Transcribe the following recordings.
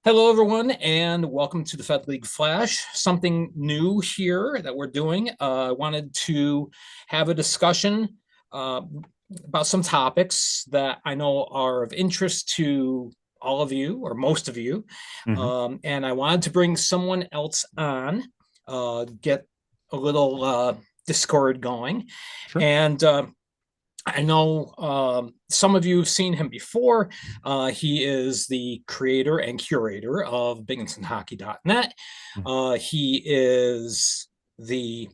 Hello, everyone, and welcome to the Fed League Flash. Something new here that we're doing. I wanted to have a discussion uh, about some topics that I know are of interest to all of you or most of you. Hmm. And I wanted to bring someone else on, get a little Discord going. Sure. And I know some of you have seen him before. He is the creator and curator of BinghamtonHockey.net. Mhm. He is the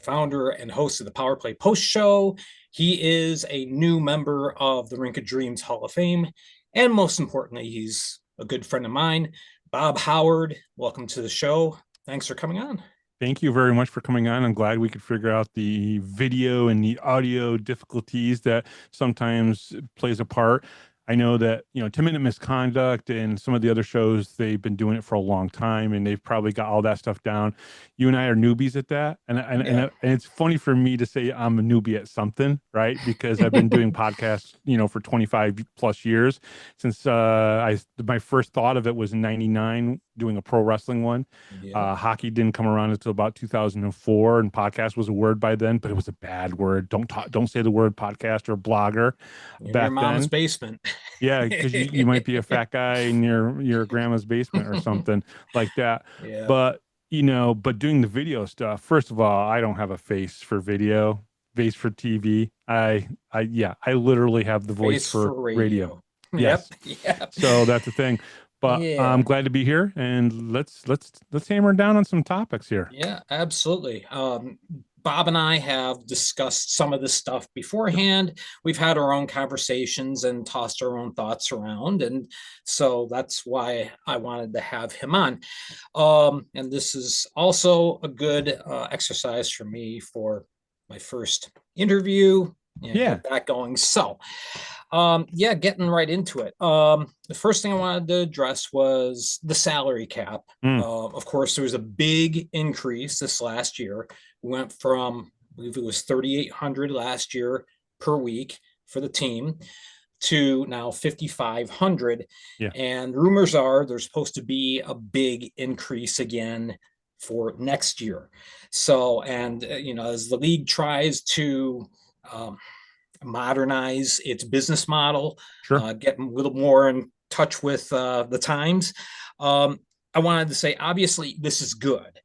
founder and host of the Power Play Post Show. He is a new member of the Rink of Dreams Hall of Fame. And most importantly, he's a good friend of mine. Bob Howard, welcome to the show. Thanks for coming on. Thank you very much for coming on. I'm glad we could figure out the video and the audio difficulties that sometimes plays a part. I know that, 10-minute misconduct and some of the other shows, they've been doing it for a long time and they've probably got all that stuff down. You and I are newbies at that. Yeah. And it's funny for me to say I'm a newbie at something, right? Because I've been doing podcasts, for 25 plus years since my first thought of it was in 99 doing a pro wrestling one. Yep. Hockey didn't come around until about 2004, and podcast was a word by then, but it was a bad word. Don't say the word podcast or blogger In your back mom's then. basement. Yeah, because you might be a fat guy in your grandma's basement or something like that. Yeah. But but doing the video stuff, first of all, I don't have a face for video, face for TV. I literally have the voice Face for for radio. radio. Yep. Yes. Yep. So that's the thing. But I'm Yeah. glad to be here, and let's hammer down on some topics here. Yeah, absolutely. Bob and I have discussed some of this stuff Sure. beforehand. We've had our own conversations and tossed our own thoughts around. And so that's why I wanted to have him on. And this is also a good exercise for me for my first interview. Yeah, Yeah. get that going. So, yeah, getting right into it. The first thing I wanted to address was the salary cap. Mm, Of course, there was a big increase this last year. We went from, I believe it was 3,800 last year per week for the team to now 5,500. yeah. And rumors are there's supposed to be a big increase again for next year. So, and as the league tries to um, modernize its business model, Sure. get a little more in touch with the times. Um, I wanted to say, obviously, this is good.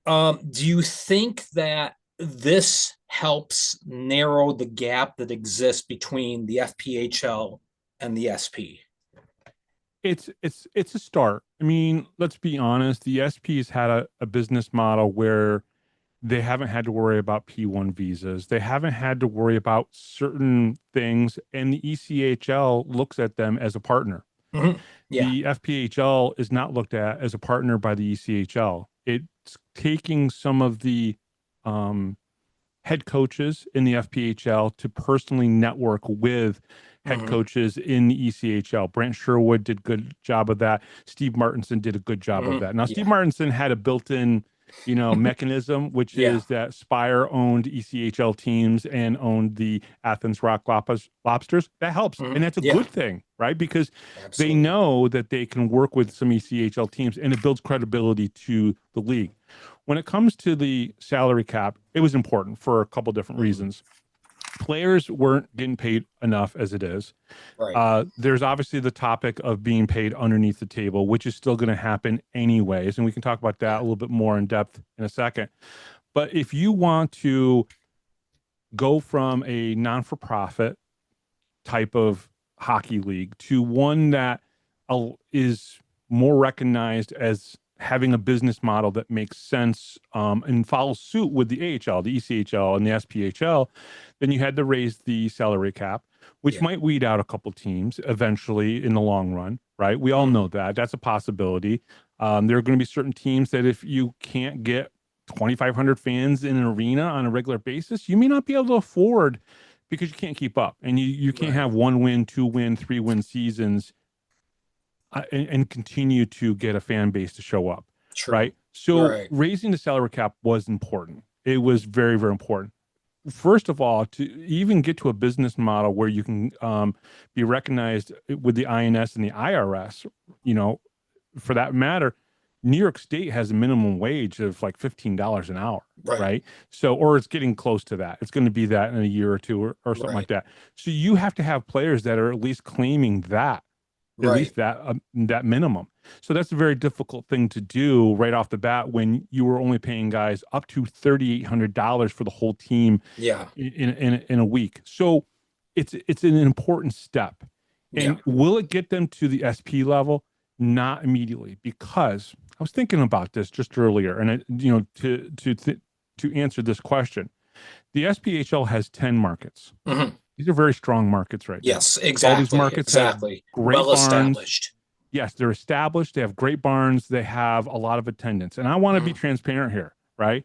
Do you think that this helps narrow the gap that exists between the FPHL and the SP? It's a start. I mean, let's be honest. The SP's had a business model where they haven't had to worry about P1 visas. They haven't had to worry about certain things, and the ECHL looks at them as a partner. Mm-hmm. Yeah. The FPHL is not looked at as a partner by the ECHL. It's taking some of the um, head coaches in the FPHL to personally network with head Mm-hmm. coaches in the ECHL. Brant Sherwood did a good job of that. Steve Martinson did a good job of Mm-hmm. that. Now, Steve Yeah. Martinson had a built-in, mechanism, which Yeah. is that Spire owned ECHL teams and owned the Athens Rock Lobsters. That helps. Mm-hmm. And that's a Yeah. good thing, right? Because they Absolutely. know that they can work with some ECHL teams and it builds credibility to the league. When it comes to the salary cap, it was important for a couple different Mm-hmm. reasons. Players weren't getting paid enough as it is. Right. There's obviously the topic of being paid underneath the table, which is still going to happen anyways. And we can talk about that Yeah. a little bit more in depth in a second. But if you want to go from a non for profit type of hockey league to one that is more recognized as having a business model that makes sense and follows suit with the AHL, the ECHL, and the SPHL, then you had to raise the salary cap, which Yeah. might weed out a couple teams eventually in the long run, right? We all Mm-hmm. know that. That's a possibility. There are going to be certain teams that if you can't get 2,500 fans in an arena on a regular basis, you may not be able to afford because you can't keep up and you can't Right. have 1 win, 2 win, 3 win seasons and continue to get a fan base to show up, True. right? So Right. raising the salary cap was important. It was very, very important. First of all, to even get to a business model where you can be recognized with the INS and the IRS, you know, for that matter, New York State has a minimum wage of like $15 an hour, Right. right? So, or it's getting close to that. It's going to be that in a year or two, or something like Right. that. So you have to have players that are at least claiming that, at Right. least that minimum. So that's a very difficult thing to do right off the bat when you were only paying guys up to $3,800 for the whole team Yeah. in a week. So it's an important step. Yeah. And will it get them to the SP level? Not immediately, because I was thinking about this just earlier, and to answer this question, the SPHL has 10 markets. Hmm. These are very strong markets right now. Yes, All these exactly. markets have Exactly. great Well barns. established. Yes, they're established. They have great barns. They have a lot of attendance. And I want to be Mhm. transparent here, right?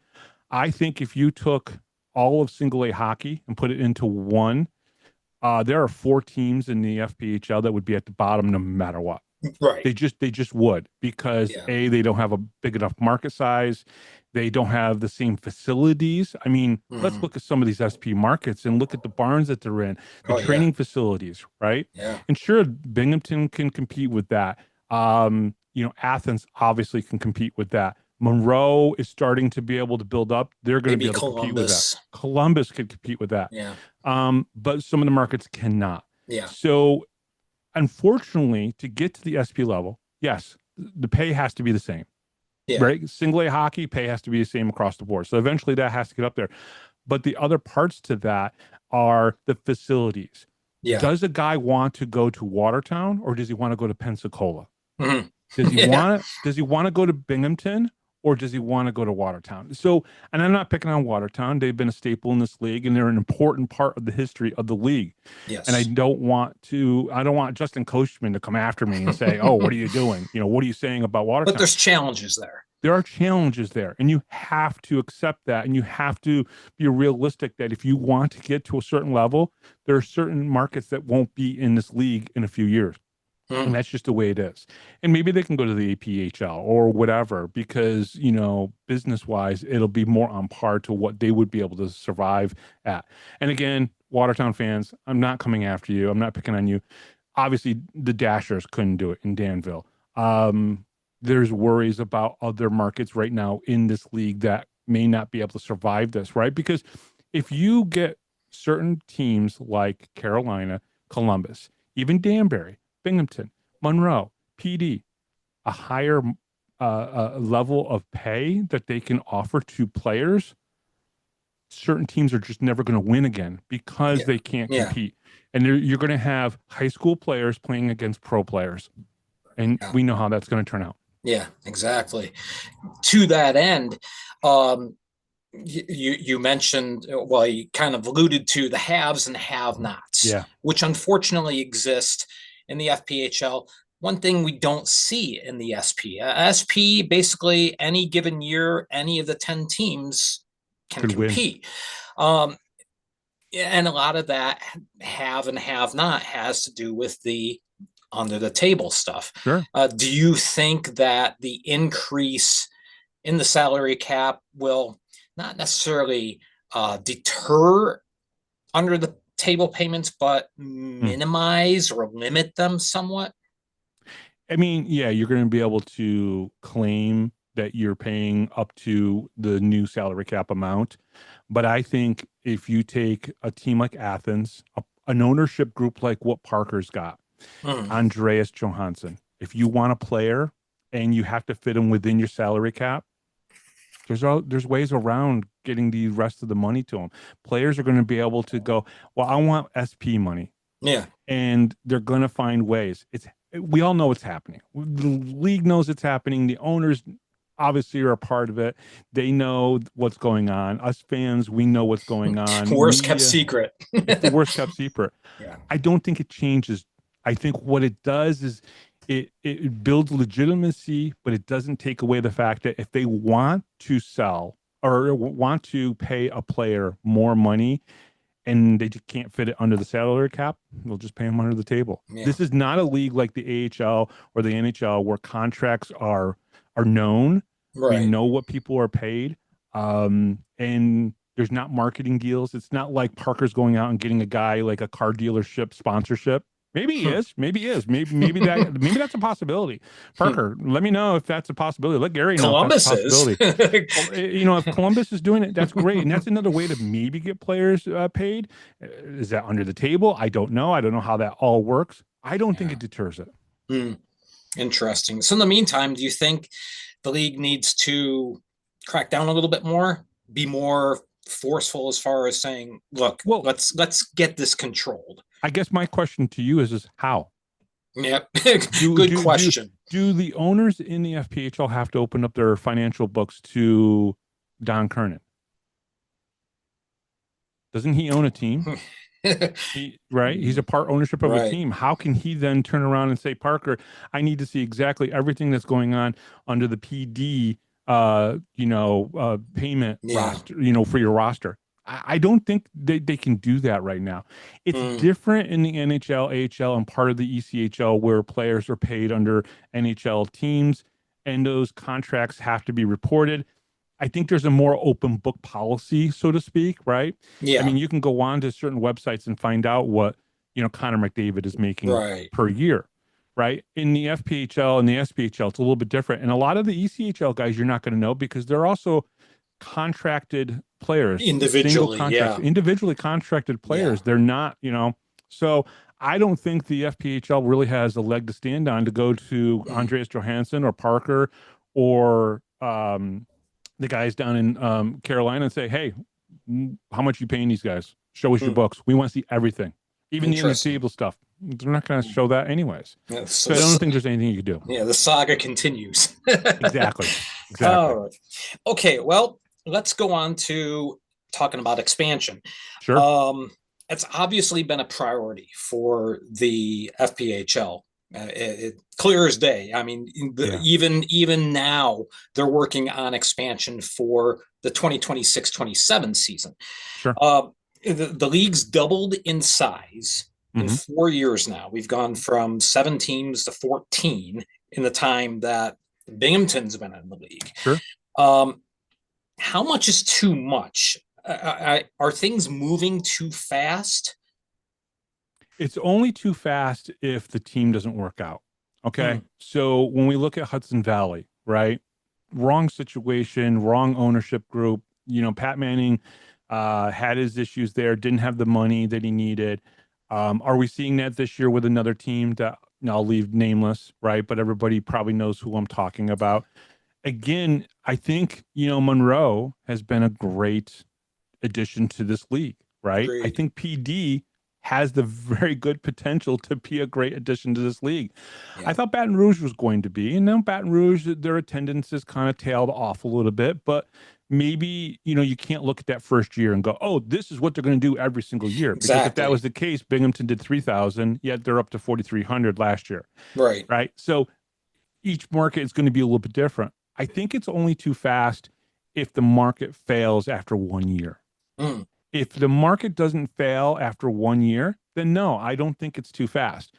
I think if you took all of single A hockey and put it into one, there are 4 teams in the FPHL that would be at the bottom no matter what. Right. They just would, because Yeah. A, they don't have a big enough market size. They don't have the same facilities. I mean, let's Hmm. look at some of these SP markets and look at the barns that they're in, the Oh yeah. training facilities, right? Yeah. And sure, Binghamton can compete with that. Athens obviously can compete with that. Monroe is starting to be able to build up. They're going to be Maybe able to compete with that. Columbus. Columbus could compete with that. Yeah. But some of the markets cannot. Yeah. So unfortunately, to get to the SP level, yes, the pay has to be the same, Yeah. right? Single A hockey pay has to be the same across the board. So eventually that has to get up there. But the other parts to that are the facilities. Yeah. Does a guy want to go to Watertown, or does he want to go to Pensacola? Hmm. Does he Yeah. want to does he want to go to Binghamton, or does he want to go to Watertown? So, and I'm not picking on Watertown. They've been a staple in this league, and they're an important part of the history of the league. And Yes. I don't want Justin Coachman to come after me and say, "Oh, what are you doing? What are you saying about But Watertown?" there's challenges there. There are challenges there, and you have to accept that, and you have to be realistic that if you want to get to a certain level, there are certain markets that won't be in this league in a few years. And Mm. that's just the way it is. And maybe they can go to the APHL or whatever, because, business wise, it'll be more on par to what they would be able to survive at. And again, Watertown fans, I'm not coming after you. I'm not picking on you. Obviously, the Dashers couldn't do it in Danville. There's worries about other markets right now in this league that may not be able to survive this, right? Because if you get certain teams like Carolina, Columbus, even Danbury, Binghamton, Monroe, PD, a higher level of pay that they can offer to players, certain teams are just never going to win again because Yeah. they can't Yeah. compete. And you're going to have high school players playing against pro players. And Yeah. we know how that's going to turn out. Yeah. Exactly. To that end, um, you mentioned, well, you kind of alluded to the haves and have-nots, Yeah. which unfortunately exist in the FPHL. One thing we don't see in the SP, basically any given year, any of the 10 teams can Could win. compete. Um, and a lot of that have and have not has to do with the under the table stuff. Sure. Do you think that the increase in the salary cap will not necessarily deter under the table payments, but Hmm. minimize or limit them somewhat? I mean, yeah, you're going to be able to claim that you're paying up to the new salary cap amount. But I think if you take a team like Athens, an ownership group like what Parker's got, Mm, Andreas Johansson, if you want a player and you have to fit him within your salary cap, there's ways around getting the rest of the money to them. Players are going to be able to go, well, I want SP money, yeah, and they're going to find ways. We all know it's happening. The league knows it's happening. The owners obviously are a part of it. They know what's going on. Us fans, we know what's going on. worst kept Media, secret. it's the worst kept secret. Yeah, I don't think it changes. I think what it does is it builds legitimacy, but it doesn't take away the fact that if they want to sell or want to pay a player more money and they just can't fit it under the salary cap, they'll just pay them under the table. yeah, This is not a league like the AHL or the NHL where contracts are known. We right. know what people are paid. And there's not marketing deals. It's not like Parker's going out and getting a guy like a car dealership sponsorship. Maybe he Hmm. is. Maybe he is. Maybe that's a possibility. Parker, let me know if that's a possibility. Let Gary know if that's a Columbus is. possibility. If Columbus is doing it, that's great, and that's another way to maybe get players paid. Is that under the table? I don't know. I don't know how that all works. I don't think Yeah. it deters it. Hmm. Interesting. So in the meantime, do you think the league needs to crack down a little bit more, be more forceful as far as saying, look, Well, let's get this controlled? I guess my question to you is how? Yep. Do Good do do question. do the owners in the FPHL have to open up their financial books to Don Kernan? Doesn't he own a team? He's a part ownership of a Right. team. How can he then turn around and say, Parker, I need to see exactly everything that's going on under the PD payment Yeah. roster, for your roster. I don't think they can do that right now. It's Mm, different in the NHL, AHL, and part of the ECHL where players are paid under NHL teams and those contracts have to be reported. I think there's a more open book policy, so to speak, right? I yeah. mean, you can go on to certain websites and find out what, Connor McDavid is making Right. per year, right? In the FPHL and the SPHL, it's a little bit different. And a lot of the ECHL guys, you're not going to know because they're also contracted players, single Individually. contracts, Yeah. individually contracted Yeah. players. They're not, so I don't think the FPHL really has a leg to stand on to go to Mm, Andreas Johansson or Parker or the guys down in Carolina and say, hey, how much are you paying these guys? Show us your mm, books. We want to see everything, even the under the interesting. table stuff. They're not going to show that anyways. Yeah, so So I don't think there's anything you could do. the saga continues. Exactly. Exactly. All right. Okay. Well, let's go on to talking about expansion. Sure. Um, it's obviously been a priority for the FPHL. Clear as day. I mean, Yeah. even now they're working on expansion for the 2026-27 season. Sure. Uh, the league's doubled in size in Hmm. 4 years now. We've gone from 7 teams to 14 in the time that Binghamton's been in the league. Sure. Um, how much is too much? Are things moving too fast? It's only too fast if the team doesn't work out. Okay. Hmm. So when we look at Hudson Valley, right? Wrong situation, wrong ownership group. Pat Manning had his issues there, didn't have the money that he needed. Are we seeing that this year with another team that I'll leave nameless, right? But everybody probably knows who I'm talking about. Again, I think, Monroe has been a great addition to this league, right? I Agreed. think PD has the very good potential to be a great addition to this league. I Yeah. thought Baton Rouge was going to be, and now Baton Rouge, their attendance has kind of tailed off a little bit, but maybe, you can't look at that first year and go, oh, this is what they're going to do every single year. Because if that Exactly. was the case, Binghamton did 3,000, yet they're up to 4,300 last year, Right. right? So each market is going to be a little bit different. I think it's only too fast if the market fails after 1 year. Mm. If the market doesn't fail after 1 year, then no, I don't think it's too fast.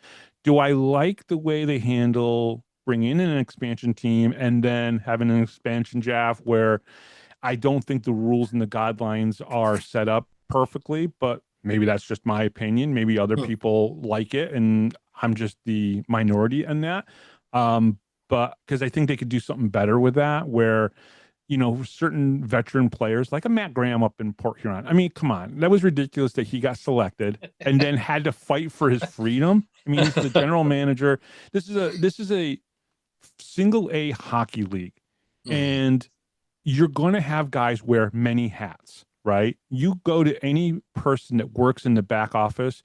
Do I like the way they handle bringing in an expansion team and then having an expansion draft where I don't think the rules and the guidelines are set up perfectly, but maybe that's just my opinion. Maybe other Mm. people like it and I'm just the minority in that. But because I think they could do something better with that where certain veteran players like a Matt Graham up in Port Huron. I mean, come on, that was ridiculous that he got selected and then had to fight for his freedom. I mean, he's the general manager. This is a single A hockey league, Mm. and you're going to have guys wear many hats, right? You go to any person that works in the back office,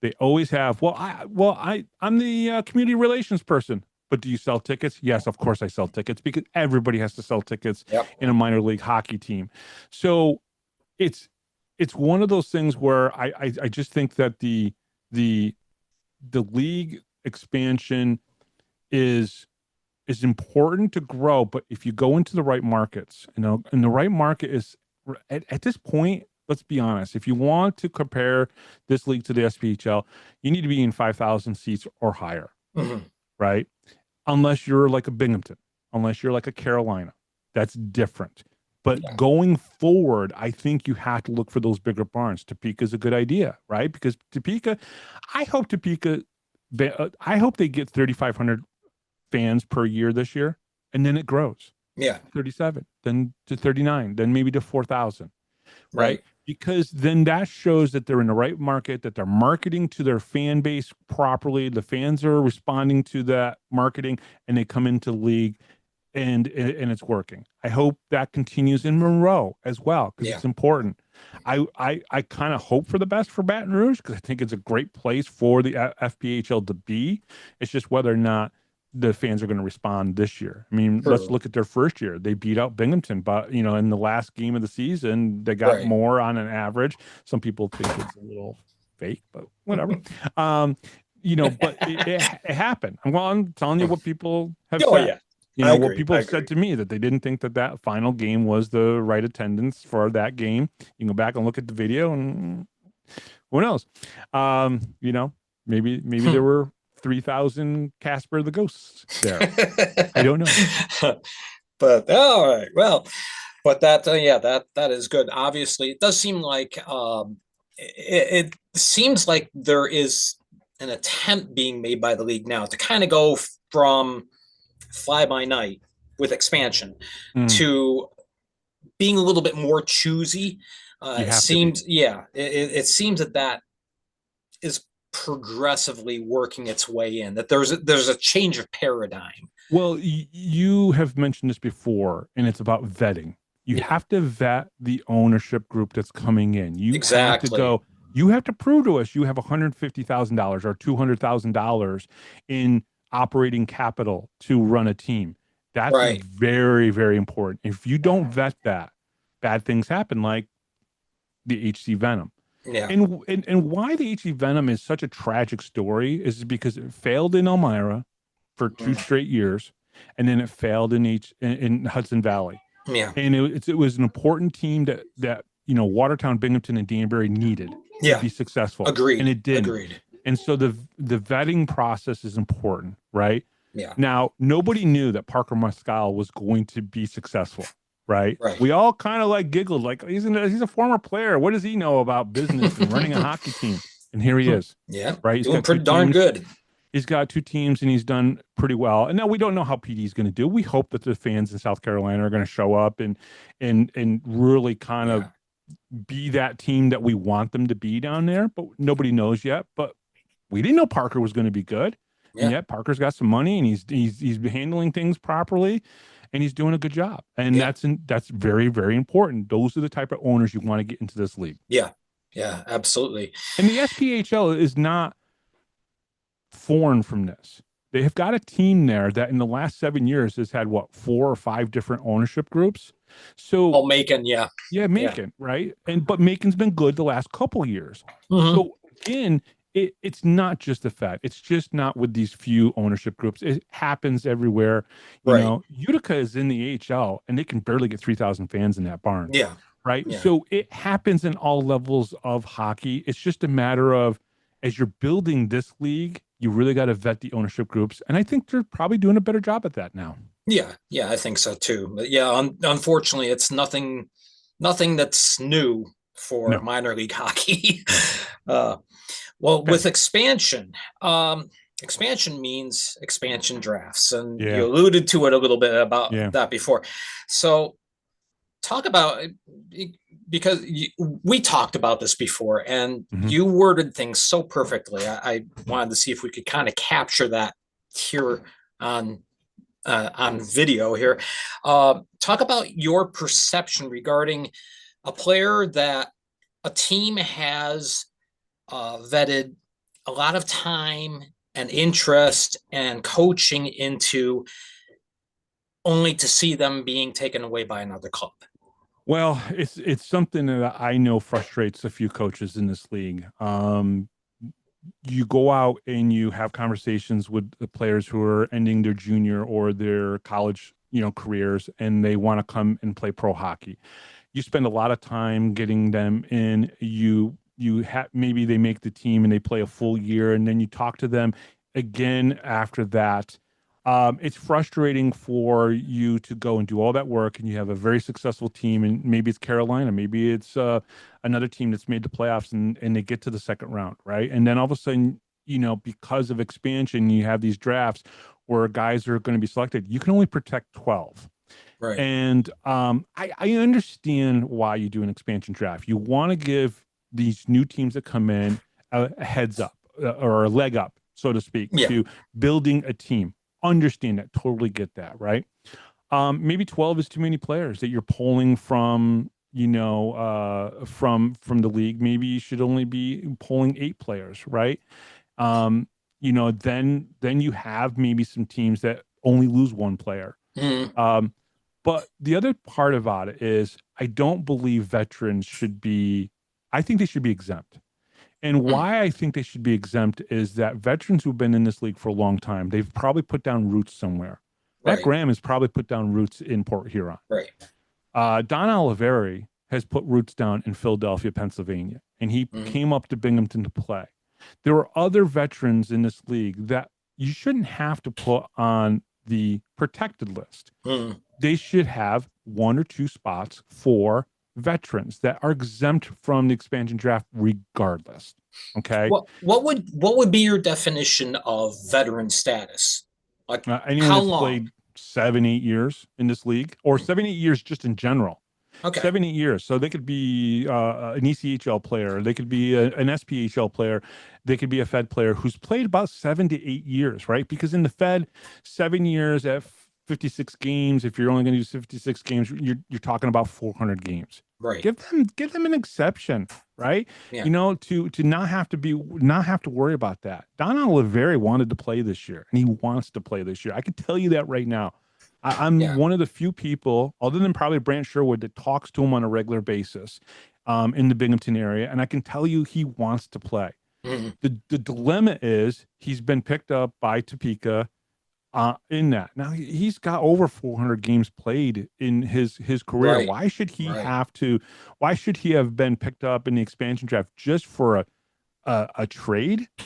they always have, I'm the community relations person. But do you sell tickets? Yes, of course I sell tickets because everybody has to sell tickets Yep. in a minor league hockey team. So it's it's one of those things where I just think that the the league expansion is is important to grow, but if you go into the right markets, and the right market is at this point, let's be honest, if you want to compare this league to the SPHL, you need to be in 5,000 seats or higher, Mhm. right? Unless you're like a Binghamton, unless you're like a Carolina, that's different. But Yeah. going forward, I think you have to look for those bigger barns. Topeka is a good idea, right? Because Topeka, I hope Topeka I hope they get 3,500 fans per year this year, and then it grows Yeah. 37, then to 39, then maybe to 4,000, right? Right. Because then that shows that they're in the right market, that they're marketing to their fan base properly. The fans are responding to that marketing, and they come into the league and it's working. I hope that continues in Monroe as well because Yeah. it's important. I kind of hope for the best for Baton Rouge because I think it's a great place for the FPHL to be. It's just whether or not the fans are going to respond this year. I mean, let's True. look at their first year. They beat out Binghamton, but in the last game of the season, they got Right. more on an average. Some people think it's a little fake, but whatever. Um, but it happened. I'm telling you what people have Oh said. yeah. I What agree. people I have said agree. to me that they didn't think that that final game was the right attendance for that game. You can go back and look at the video, and who knows? You know, maybe there were 3,000 Casper the Ghosts there. I don't know. But all right. Well, but that yeah, that is good. Obviously, it does seem like it seems like there is an attempt being made by the league now to kind of go from fly by night with expansion Mm, to being a little bit more choosy. you It have to be. seems, yeah, it seems that that is progressively working its way in. That there's a change of paradigm. Well, you have mentioned this before, and it's about vetting. You Yeah, have to vet the ownership group that's coming in. You have to exactly. go, you have to prove to us you have $150,000 or $200,000 in operating capital to run a team. That's Right. very, very important. If you don't vet that, bad things happen, like the HC Venom. Yeah. And why the HC Venom is such a tragic story is because it failed in Elmira for two Mm. straight years, and then it failed in Hudson Valley. Yeah. And it was an important team that Watertown, Binghamton, and Danbury needed to Yeah. be successful, and Agreed. it didn't. Agreed. And so the vetting process is important, right? Yeah. Now, nobody knew that Parker Muscal was going to be successful, right? Right. We all kind of like giggled, like he's a former player. What does he know about business and running a hockey team? And here he is, Yeah. right? He's Doing got two pretty darn teams. good. He's got two teams and he's done pretty well. And now we don't know how PD is going to do. We hope that the fans in South Carolina are going to show up and really kind of Yeah. be that team that we want them to be down there. But nobody knows yet. But we didn't know Parker was going to be good, and Yeah. yet Parker's got some money and he's handling things properly, and he's doing a good job. And Yeah. that's very, very important. Those are the type of owners you want to get into this league. Yeah. Yeah. Absolutely. And the SPHL is not foreign from this. They have got a team there that in the last 7 years has had what, 4 or 5 different ownership groups. So Oh, Macon. Yeah. yeah, Yeah. Macon, right? But Macon's been good the last couple of years. Hmm. So again, it's not just a fact. It's just not with these few ownership groups. It happens everywhere. Right. Utica is in the AHL and they can barely get 3,000 fans in that barn, Yeah. right? Yeah. So it happens in all levels of hockey. It's just a matter of as you're building this league, you really got to vet the ownership groups. And I think they're probably doing a better job at that now. Yeah. Yeah. I think so too. But yeah, unfortunately, it's nothing that's new for No, minor league hockey. no. uh, well, Okay. with expansion, expansion means expansion drafts, and you Yeah. alluded to it a little bit about Yeah. that before. So, talk about because we talked about this before, and Hmm. you worded things so perfectly. I wanted to see if we could kind of capture that here on on video here. Talk about your perception regarding a player that a team has vetted a lot of time and interest and coaching into, only to see them being taken away by another club. Well, it's something that I know frustrates a few coaches in this league. You go out and you have conversations with the players who are ending their junior or their college, careers, and they want to come and play pro hockey. You spend a lot of time getting them in. You have maybe they make the team and they play a full year, and then you talk to them again after that. It's frustrating for you to go and do all that work, and you have a very successful team, and maybe it's Carolina, maybe it's another team that's made the playoffs, and they get to the second round, right? And then all of a sudden because of expansion, you have these drafts where guys are going to be selected. You can only protect 12. Right. And I understand why you do an expansion draft. You want to give these new teams that come in a heads up or a leg up, so to speak, Yeah. to building a team. Understand that, totally get that, right? Maybe 12 is too many players that you're pulling from, from the league. Maybe you should only be pulling 8 players, right? Um, then you have maybe some teams that only lose one player. Mm. Um, but the other part about it is I don't believe veterans should be, I think they should be exempt. And Mm. why I think they should be exempt is that veterans who've been in this league for a long time, they've probably put down roots somewhere. Matt Right. Graham has probably put down roots in Port Huron. Right. Don Oliveri has put roots down in Philadelphia, Pennsylvania, and he Mm. came up to Binghamton to play. There are other veterans in this league that you shouldn't have to put on the protected list. Mm. They should have 1 or 2 spots for veterans that are exempt from the expansion draft regardless. Okay. What would be your definition of veteran status? Like Anyone how that's long? played 7, 8 years in this league, or 7, 8 years just in general. Okay. 7, 8 years. So they could be an ECHL player, they could be an SPHL player, they could be a Fed player who's played about 7 to 8 years, right? Because in the Fed, 7 years at 56 games, if you're only going to do 56 games, you're talking about 400 games. Right. Give them an exception, right? Yeah. To not have to worry about that. Don Oliveri wanted to play this year, and he wants to play this year. I can tell you that right now. I'm Yeah. one of the few people, other than probably Brant Sherwood, that talks to him on a regular basis in the Binghamton area, and I can tell you he wants to play. Mm. The dilemma is he's been picked up by Topeka in that. Now he's got over 400 games played in his career. Right. Why should he Right. have to? Why should he have been picked up in the expansion draft just for a trade? A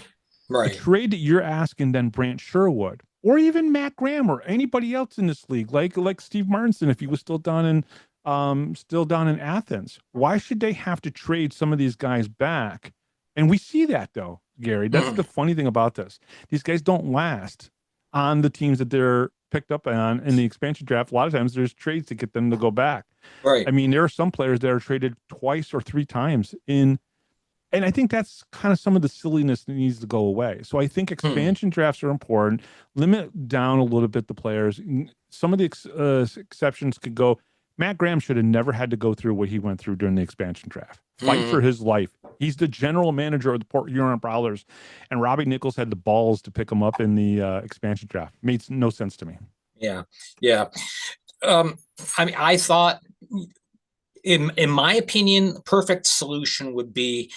Right. trade that you're asking then Brant Sherwood or even Matt Graham or anybody else in this league, like Steve Martinson, if he was still down in Athens. Why should they have to trade some of these guys back? And we see that though, Gary. That's Mm. the funny thing about this. These guys don't last on the teams that they're picked up on in the expansion draft. A lot of times there's trades to get them to go back. Right. I mean, there are some players that are traded twice or 3 times in, and I think that's kind of some of the silliness that needs to go away. So I think Mm. expansion drafts are important. Limit down a little bit the players. Some of the exceptions could go. Matt Graham should have never had to go through what he went through during the expansion draft. Fight for Mm. his life. He's the general manager of the Port Huron Prowlers, and Robbie Nichols had the balls to pick him up in the expansion draft. Made no sense to me. Yeah. Yeah. Um, I mean, I thought, in my opinion, the perfect solution would be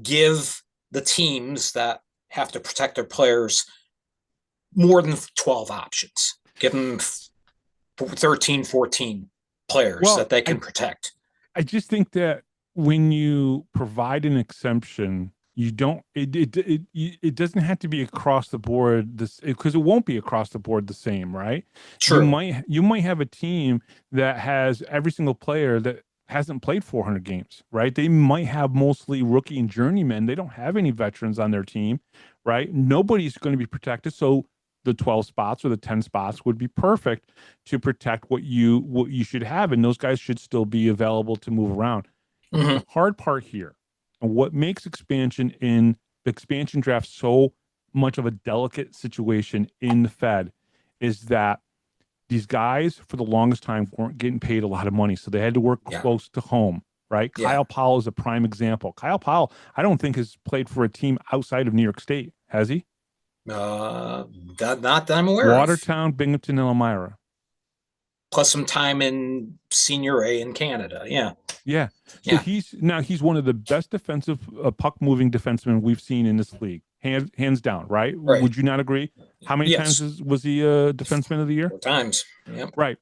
give the teams that have to protect their players more than 12 options. Give them 13, 14 players Well, that they can protect. I just think that when you provide an exemption, you don't it doesn't have to be across the board this because it won't be across the board the same, right? True. You might have a team that has every single player that hasn't played 400 games, right? They might have mostly rookie and journeymen. They don't have any veterans on their team, right? Nobody's going to be protected, so the 12 spots or the 10 spots would be perfect to protect what you should have, and those guys should still be available to move around. Mm-hmm. The hard part here, and what makes expansion draft so much of a delicate situation in the Fed, is that these guys for the longest time weren't getting paid a lot of money, so they had to work Yeah. close to home, right? Yeah. Kyle Powell is a prime example. Kyle Powell, I don't think has played for a team outside of New York State, has he? Uh, not that I'm aware of. Watertown, Binghamton, and Elmira. Plus some time in Senior A in Canada. Yeah. Yeah. So Yeah. he's one of the best defensive puck moving defensemen we've seen in this league, hands down. Right? Right. Would you not agree? How many Yes. times was he a defenseman of the year? 4 times. Yep. Right.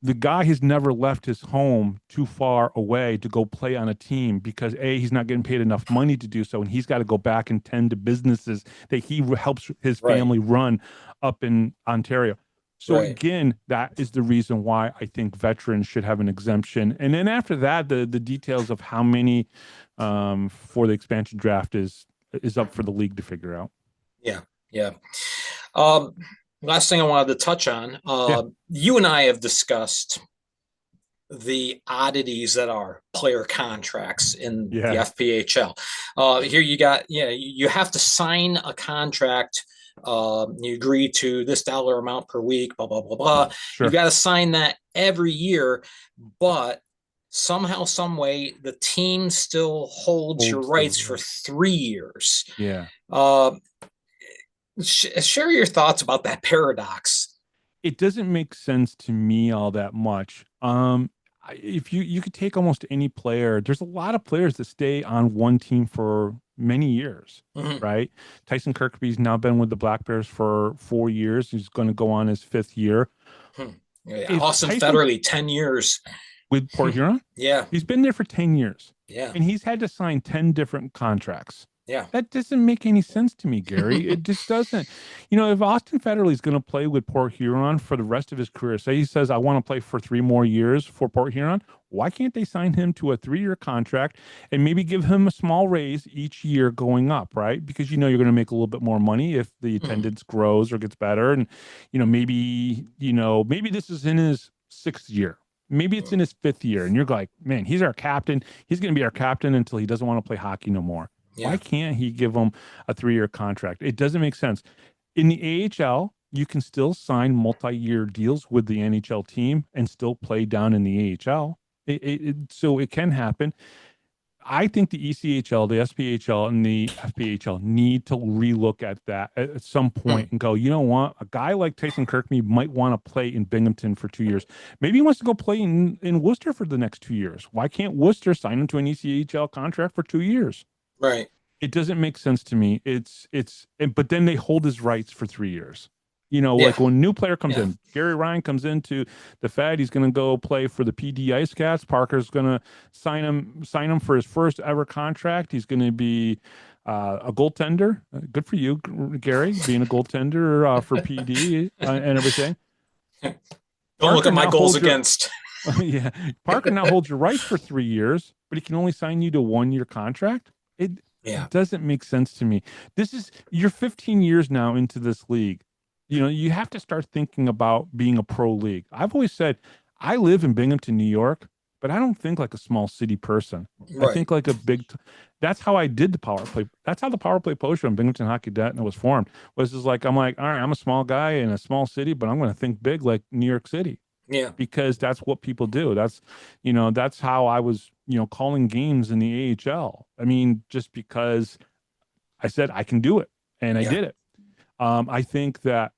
The guy has never left his home too far away to go play on a team because he's not getting paid enough money to do so, and he's got to go back and tend to businesses that he helps his Right. family run up in Ontario. So Right. again, that is the reason why I think veterans should have an exemption. And then after that, the details of how many for the expansion draft is is up for the league to figure out. Yeah, yeah. Um, Last thing I wanted to touch on, Yeah, you and I have discussed the oddities that are player contracts in the yeah, FPHL. Here you got, yeah, you have to sign a contract. You agree to this dollar amount per week, blah, blah, blah, blah. You sure. got to sign that every year, but somehow, some way, the team still holds your Holds the rights for right. 3 years. Yeah. Uh, Share your thoughts about that paradox. It doesn't make sense to me all that much. If you could take almost any player, there's a lot of players that stay on one team for many years, Mhm. right? Tyson Kirkby's now been with the Black Bears for 4 years. He's going to go on his fifth year. Hmm. Yeah, If Austin Tyson Federley, 10 years. with Port Huron, Yeah, he's been there for 10 years yeah, and he's had to sign 10 different contracts. yeah. That doesn't make any sense to me, Gary. It just doesn't. If Austin Federley is going to play with Port Huron for the rest of his career, say he says, I want to play for 3 more years for Port Huron, why can't they sign him to a 3-year contract and maybe give him a small raise each year going up, right? Because you're going to make a little bit more money if the Mhm. attendance grows or gets better. And, maybe this is in his 6th year. Maybe it's in his 5th year, and you're like, man, he's our captain. He's going to be our captain until he doesn't want to play hockey no more. Why Yeah, can't he give him a 3-year contract? It doesn't make sense. In the AHL, you can still sign multi-year deals with the NHL team and still play down in the AHL. So it can happen. I think the ECHL, the SPHL, and the FPHL need to relook at that at some Hmm. point and go, you know what? A guy like Tyson Kirkme might want to play in Binghamton for 2 years. Maybe he wants to go play in Worcester for the next 2 years. Why can't Worcester sign him to an ECHL contract for 2 years? Right. It doesn't make sense to me. But then they hold his rights for 3 years. Yeah, Like when a new player comes yeah, in, Gary Ryan comes into the Fed, he's going to go play for the PD Ice Cats. Parker's going to sign him for his first ever contract. He's going to be a goaltender. Good for you, Gary, being a goaltender for PD and everything. don't look Parker at my now goals holds your against. yeah. Parker now holds your rights for 3 years, but he can only sign you to 1-year contract. It Yeah, doesn't make sense to me. You're 15 years now into this league. You have to start thinking about being a pro league. I've always said I live in Binghamton, New York, but I don't think like a small city person. I right. think like that's how I did the power play. That's how the power play post show in Binghamton Hockey Net was formed. Was just like I'm like, all right, I'm a small guy in a small city, but I'm going to think big like New York City Yeah, because that's what people do. That's how I was, calling games in the AHL. I mean, just because I said I can do it and I yeah, did it. I think that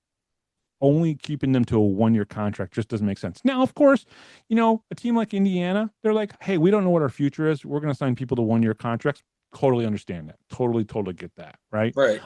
only keeping them to a 1-year contract just doesn't make sense. Now, of course, a team like Indiana, they're like, hey, we don't know what our future is. We're going to sign people to 1-year contracts. Totally understand that. Totally, totally get that. Right. right.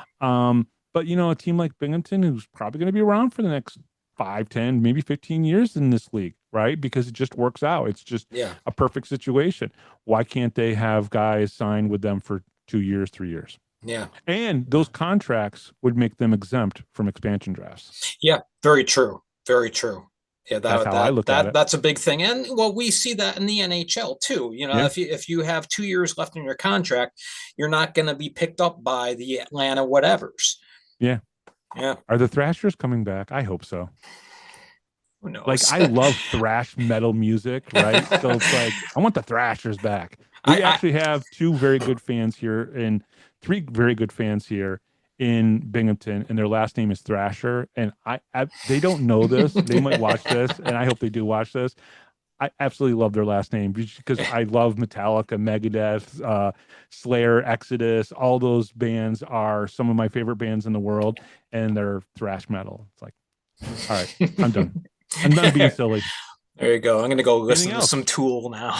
But a team like Binghamton, who's probably going to be around for the next 5, 10, maybe 15 years in this league, right? Because it just works out. It's just Yeah, a perfect situation. Why can't they have guys sign with them for 2 years, 3 years? yeah, And yeah. those contracts would make them exempt from expansion drafts. Yeah, very true. Very true. Yeah, That's how I look at it. that's a big thing. And well, we see that in the NHL too. Yeah. If you have 2 years left in your contract, you're not going to be picked up by the Atlanta whatevers. Yeah. Yeah, Are the Thrashers coming back? I hope so. who Like knows? I love thrash metal music, right? So it's like I want the Thrashers back. We I actually have 3 very good fans here in Binghamton, and their last name is Thrasher. And they don't know this. They might watch this, and I hope they do watch this. I absolutely love their last name because I love Metallica, Megadeth, Slayer, Exodus. All those bands are some of my favorite bands in the world, and they're thrash metal. It's like, all right, I'm done. I'm done being there silly. you go. I'm going to go Anything listen to some else? Tool now.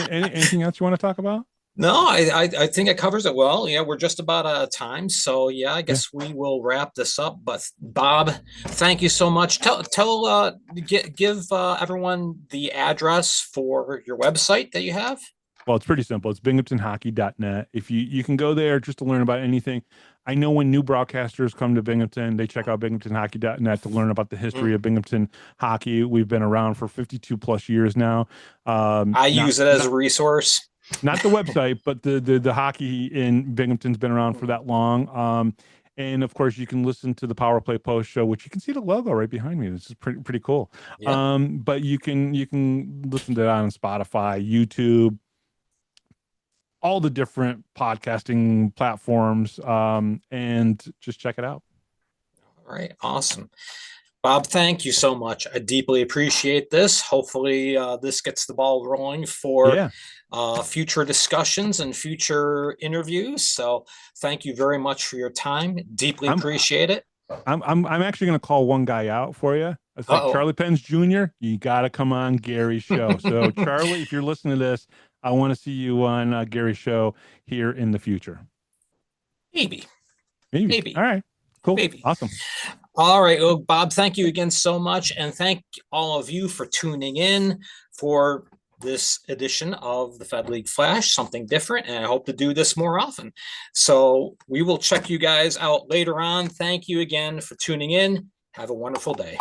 Anything else you want to talk about? No, I think it covers it well. Yeah, we're just about out of time. So yeah, I Yeah. guess we will wrap this up. But Bob, thank you so much. Give everyone the address for your website that you have. Well, it's pretty simple. It's binghamtonhockey.net. If you can go there just to learn about anything. I know when new broadcasters come to Binghamton, they check out binghamtonhockey.net to learn about the history Mm. of Binghamton hockey. We've been around for 52 plus years now. I Not use it as a not resource. Not the website, but the hockey in Binghamton's been around for that long. And of course, you can listen to the Power Play Post Show, which you can see the logo right behind me. This is pretty cool. Yeah. But you can listen to that on Spotify, YouTube, all the different podcasting platforms, and just check it out. All right. Awesome. Bob, thank you so much. I deeply appreciate this. Hopefully, this gets the ball rolling for Yeah, future discussions and future interviews. So, thank you very much for your time. Deeply I'm appreciate it. I'm actually going to call one guy out for you. It's like Uh-oh. Charlie Pence Jr. You got to come on Gary's show. So Charlie, if you're listening to this, I want to see you on Gary's show here in the future. Maybe, Maybe. maybe, All right. Cool. maybe. Awesome. All right. Well, Bob, thank you again so much. And thank all of you for tuning in for this edition of the Fed League Flash, something different. And I hope to do this more often. So we will check you guys out later on. Thank you again for tuning in. Have a wonderful day.